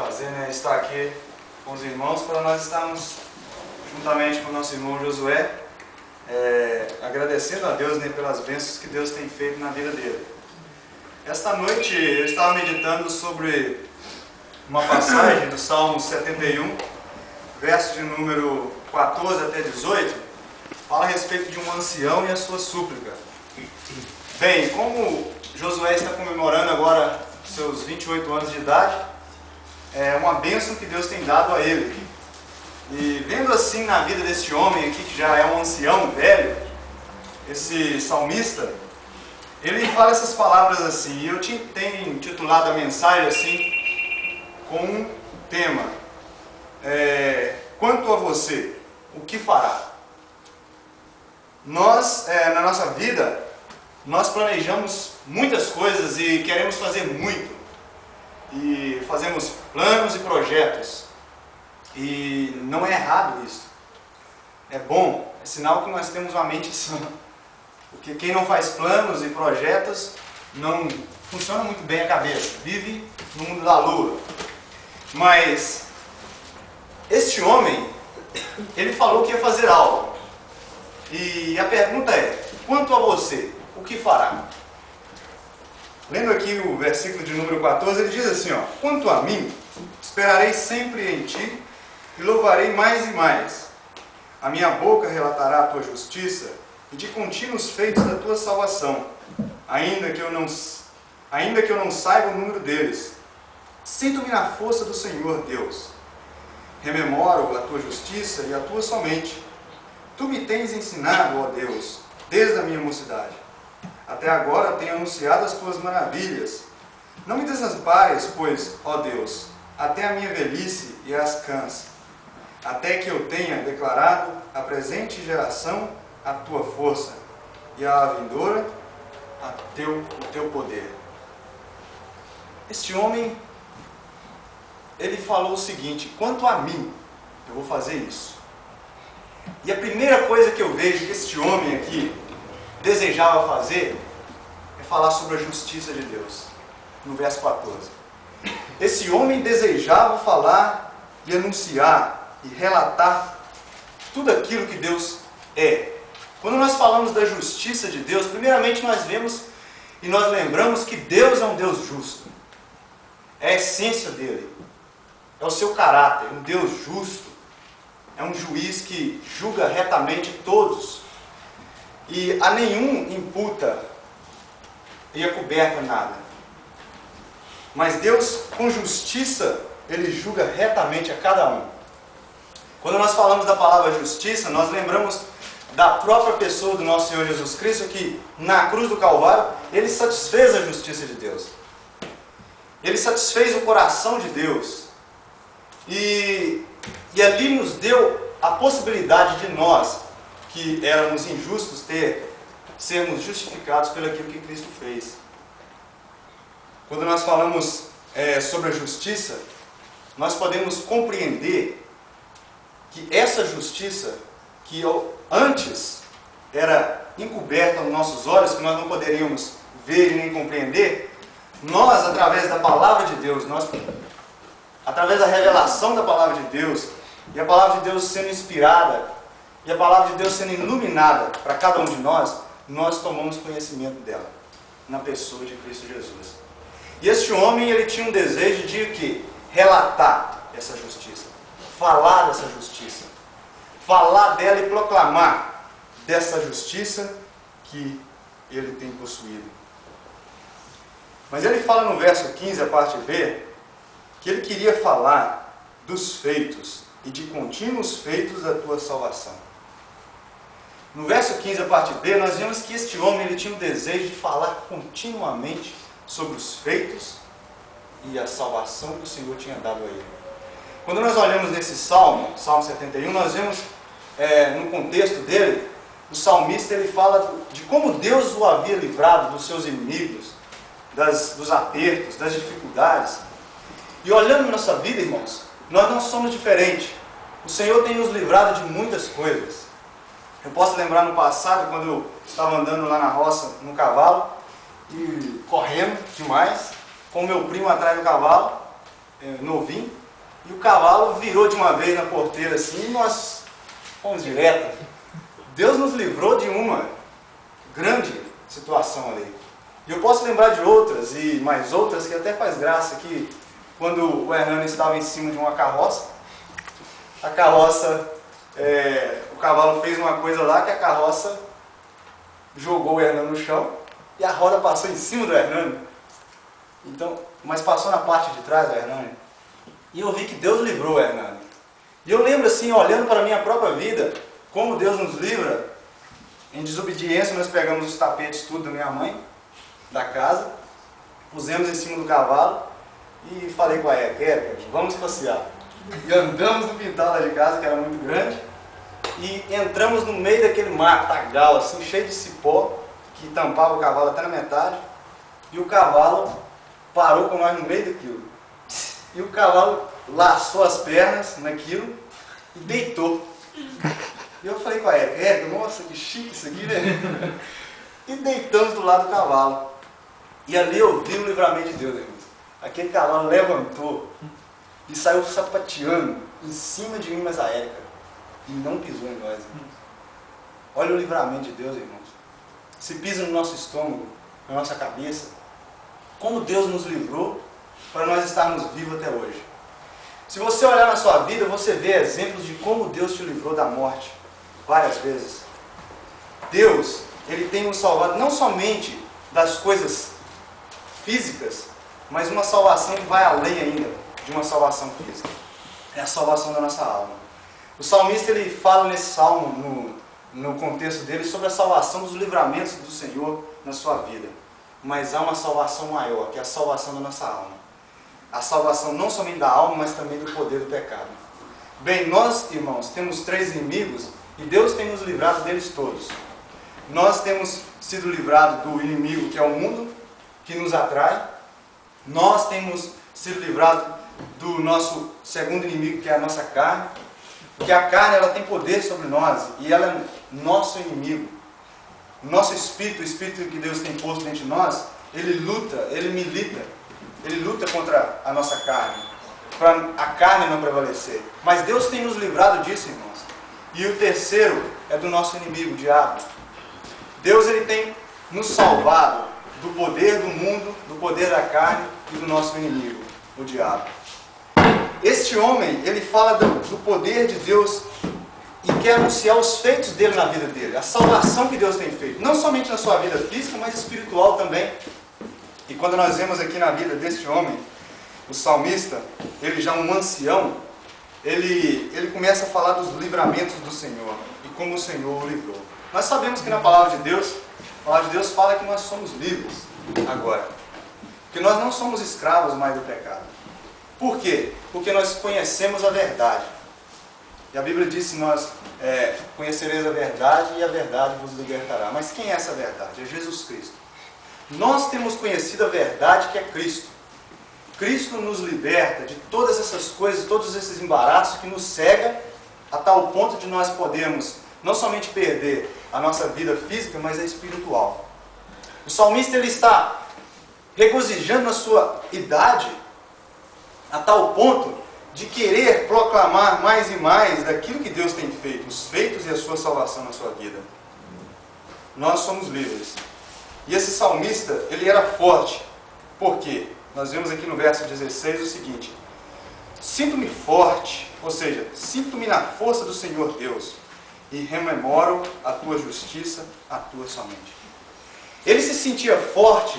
prazer, né, estar aqui com os irmãos para nós estarmos juntamente com o nosso irmão Josué, agradecendo a Deus, né, pelas bênçãos que Deus tem feito na vida dele. Esta noite eu estava meditando sobre uma passagem do Salmo 71, verso de número 14 até 18, fala a respeito de um ancião e a sua súplica. Bem, como Josué está comemorando agora seus 28 anos de idade, é uma bênção que Deus tem dado a ele. E vendo assim na vida desse homem aqui, que já é um ancião velho, esse salmista, ele fala essas palavras assim, e eu tenho intitulado a mensagem assim, com um tema, quanto a você, o que fará? Nós, na nossa vida, nós planejamos muitas coisas e queremos fazer muito. E fazemos planos e projetos. E não é errado isso. É bom, é sinal que nós temos uma mente sã. Porque quem não faz planos e projetos não funciona muito bem a cabeça. Vive no mundo da lua. Mas este homem, ele falou que ia fazer algo. E a pergunta é, quanto a você, o que fará? Lendo aqui o versículo de número 14, ele diz assim, ó, quanto a mim, esperarei sempre em ti e louvarei mais e mais. A minha boca relatará a tua justiça e de contínuos feitos da tua salvação, ainda que eu não saiba o número deles. Sinto-me na força do Senhor Deus. Rememoro a tua justiça e a tua somente. Tu me tens ensinado, ó Deus, desde a minha mocidade. Até agora tenho anunciado as tuas maravilhas. Não me desampares, pois, ó Deus, até a minha velhice e as canse, até que eu tenha declarado à presente geração a tua força e à vindoura o teu poder. Este homem, ele falou o seguinte, quanto a mim, eu vou fazer isso. E a primeira coisa que eu vejo que este homem aqui desejava fazer é falar sobre a justiça de Deus, no verso 14. Esse homem desejava falar e anunciar e relatar tudo aquilo que Deus é. Quando nós falamos da justiça de Deus, primeiramente nós vemos e nós lembramos que Deus é um Deus justo. É a essência dele, é o seu caráter, um Deus justo. É um juiz que julga retamente todos. E a nenhum imputa e acoberta nada. Mas Deus, com justiça, Ele julga retamente a cada um. Quando nós falamos da palavra justiça, nós lembramos da própria pessoa do nosso Senhor Jesus Cristo, que na cruz do Calvário, Ele satisfez a justiça de Deus. Ele satisfez o coração de Deus. E ali nos deu a possibilidade de nós, que éramos injustos, sermos justificados pelo aquilo que Cristo fez. Quando nós falamos sobre a justiça, nós podemos compreender que essa justiça, que antes era encoberta aos nossos olhos, que nós não poderíamos ver e nem compreender, nós, através da palavra de Deus, através da revelação da palavra de Deus, e a palavra de Deus sendo inspirada, e a palavra de Deus sendo iluminada para cada um de nós tomamos conhecimento dela, na pessoa de Cristo Jesus. E este homem, ele tinha um desejo de quê? Relatar essa justiça, falar dessa justiça, falar dela e proclamar dessa justiça que ele tem possuído. Mas ele fala no verso 15, a parte B, que ele queria falar dos feitos e de contínuos feitos da tua salvação. No verso 15, a parte B, nós vemos que este homem ele tinha um desejo de falar continuamente sobre os feitos e a salvação que o Senhor tinha dado a ele. Quando nós olhamos nesse Salmo 71, nós vemos, no contexto dele, o salmista ele fala de como Deus o havia livrado dos seus inimigos, dos apertos, das dificuldades. E olhando nossa vida, irmãos, nós não somos diferentes. O Senhor tem nos livrado de muitas coisas. Eu posso lembrar no passado, quando eu estava andando lá na roça, no cavalo, e correndo demais, com meu primo atrás do cavalo, novinho, e o cavalo virou de uma vez na porteira assim, e nós fomos direto. Deus nos livrou de uma grande situação ali. E eu posso lembrar de outras, e mais outras, que até faz graça, que quando o Hernani estava em cima de uma carroça, a carroça, o cavalo fez uma coisa lá que a carroça jogou o Hernani no chão, e a roda passou em cima do Hernani. Então, mas passou na parte de trás do Hernani. E eu vi que Deus livrou o Hernani. E eu lembro assim, olhando para a minha própria vida, como Deus nos livra. Em desobediência, nós pegamos os tapetes tudo da minha mãe, da casa, pusemos em cima do cavalo e falei com a Érica, vamos passear. E andamos no quintal lá de casa, que era muito grande, e entramos no meio daquele matagal, assim, cheio de cipó, que tampava o cavalo até na metade, e o cavalo parou com nós no meio daquilo. E o cavalo laçou as pernas naquilo e deitou. E eu falei com a Érica, nossa, que chique isso aqui, né? E deitamos do lado do cavalo. E ali eu vi o livramento de Deus, irmãos. Aquele cavalo levantou e saiu sapateando em cima de mim, mas a Érica. E não pisou em nós, irmãos. Olha o livramento de Deus, irmãos. Se pisa no nosso estômago, na nossa cabeça. Como Deus nos livrou para nós estarmos vivos até hoje. Se você olhar na sua vida, você vê exemplos de como Deus te livrou da morte. Várias vezes. Deus, Ele tem nos salvado não somente das coisas físicas, mas uma salvação que vai além ainda de uma salvação física. É a salvação da nossa alma. O salmista, ele fala nesse salmo, no contexto dele, sobre a salvação dos livramentos do Senhor na sua vida. Mas há uma salvação maior, que é a salvação da nossa alma. A salvação não somente da alma, mas também do poder do pecado. Bem, nós, irmãos, temos 3 inimigos e Deus tem nos livrado deles todos. Nós temos sido livrados do inimigo que é o mundo, que nos atrai. Nós temos sido livrados do nosso segundo inimigo, que é a nossa carne. Porque a carne, ela tem poder sobre nós e ela é nosso inimigo. Nosso espírito, o espírito que Deus tem posto dentro de nós, ele luta, ele milita. Ele luta contra a nossa carne, para a carne não prevalecer. Mas Deus tem nos livrado disso, irmãos. E o terceiro é do nosso inimigo, o diabo. Deus, ele tem nos salvado do poder do mundo, do poder da carne e do nosso inimigo, o diabo. Este homem, ele fala do poder de Deus e quer anunciar os feitos dele na vida dele, a salvação que Deus tem feito, não somente na sua vida física, mas espiritual também. E quando nós vemos aqui na vida deste homem, o salmista, ele já um ancião, ele começa a falar dos livramentos do Senhor e como o Senhor o livrou. Nós sabemos que na palavra de Deus, a palavra de Deus fala que nós somos livres agora, que nós não somos escravos mais do pecado. Por quê? Porque nós conhecemos a verdade. E a Bíblia diz que nós conhecereis a verdade e a verdade vos libertará. Mas quem é essa verdade? É Jesus Cristo. Nós temos conhecido a verdade, que é Cristo. Cristo nos liberta de todas essas coisas, todos esses embaraços que nos cegam a tal ponto de nós podermos não somente perder a nossa vida física, mas a espiritual. O salmista, ele está regozijando na sua idade a tal ponto de querer proclamar mais e mais daquilo que Deus tem feito, os feitos e a sua salvação na sua vida. Nós somos livres. E esse salmista, ele era forte. Por quê? Nós vemos aqui no verso 16 o seguinte: sinto-me forte, ou seja, sinto-me na força do Senhor Deus, e rememoro a tua justiça, a tua somente. Ele se sentia forte,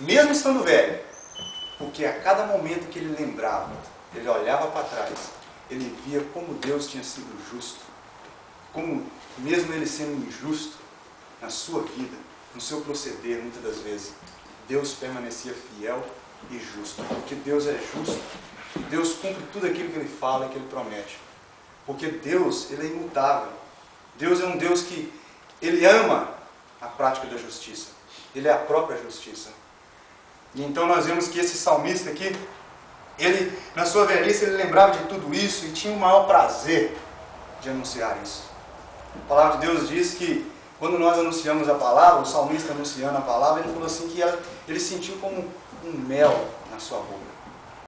mesmo estando velho, porque a cada momento que ele lembrava, ele olhava para trás, ele via como Deus tinha sido justo, como mesmo ele sendo injusto na sua vida, no seu proceder, muitas das vezes, Deus permanecia fiel e justo, porque Deus é justo, Deus cumpre tudo aquilo que Ele fala e que Ele promete, porque Deus, Ele é imutável, Deus é um Deus que Ele ama a prática da justiça, Ele é a própria justiça. E então nós vemos que esse salmista aqui, ele, na sua velhice, ele lembrava de tudo isso e tinha o maior prazer de anunciar isso. A palavra de Deus diz que quando nós anunciamos a palavra, o salmista anunciando a palavra, ele falou assim que ele sentiu como um mel na sua boca.